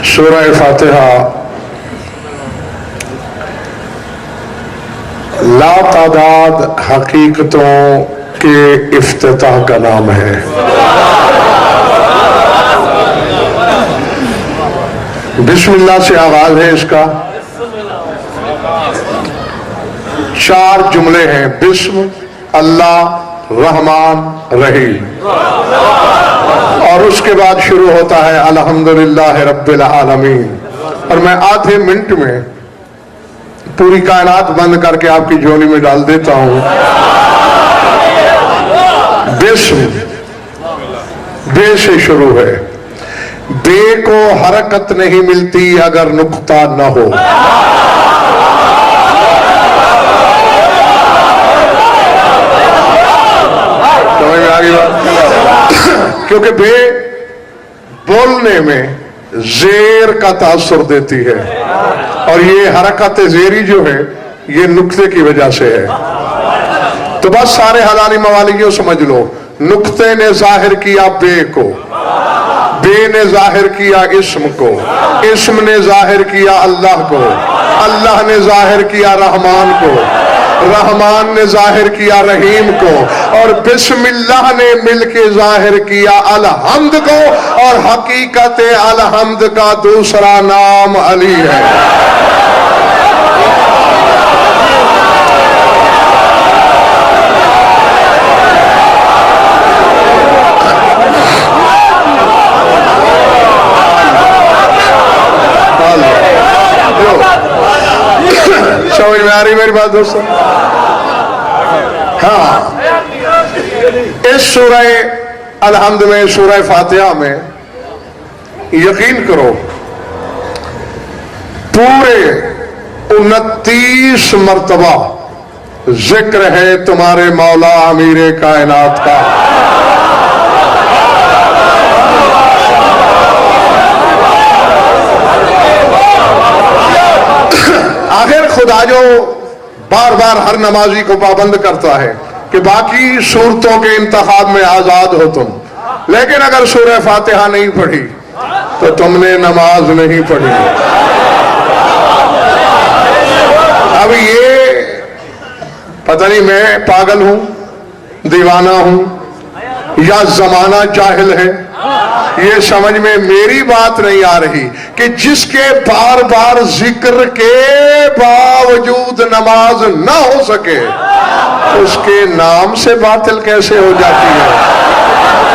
سورہ فاتحہ لا تعداد حقیقتوں کے افتتاح کا نام ہے۔ بسم اللہ سے آغاز ہے اس کا، 4 جملے ہیں، بسم اللہ رحمان رحیم، اور اس کے بعد شروع ہوتا ہے الحمدللہ رب العالمین۔ اور میں آدھے منٹ میں پوری کائنات بند کر کے آپ کی جھولی میں ڈال دیتا ہوں۔ بسم بے سے شروع ہے، بے کو حرکت نہیں ملتی اگر نقطہ نہ ہو۔ کیونکہ بے بولنے میں زیر کا تاثر دیتی ہے، اور یہ حرکت زیری جو ہے یہ نقطے کی وجہ سے ہے۔ تو بس سارے حلالی موالی سمجھ لو، نقطے نے ظاہر کیا بے کو، بے نے ظاہر کیا اسم کو، اسم نے ظاہر کیا اللہ کو، اللہ نے ظاہر کیا رحمان کو، رحمان نے ظاہر کیا رحیم کو، اور بسم اللہ نے مل کے ظاہر کیا الحمد کو، اور حقیقت الحمد کا دوسرا نام علی ہے۔ سمجھ میں آ رہی میری بات دوستو؟ ہاں، اس سورہ الحمد میں، سورہ فاتحہ میں یقین کرو پورے 29 مرتبہ ذکر ہے تمہارے مولا امیر کائنات کا۔ آخر خدا جو بار بار ہر نمازی کو پابند کرتا ہے کہ باقی صورتوں کے انتخاب میں آزاد ہو تم، لیکن اگر سورہ فاتحہ نہیں پڑھی تو تم نے نماز نہیں پڑھی۔ اب یہ پتہ نہیں میں پاگل ہوں، دیوانہ ہوں، یا زمانہ جاہل ہے، یہ سمجھ میں میری بات نہیں آ رہی کہ جس کے بار بار ذکر کے باوجود نماز نہ ہو سکے اس کے نام سے باطل کیسے ہو جاتی ہے۔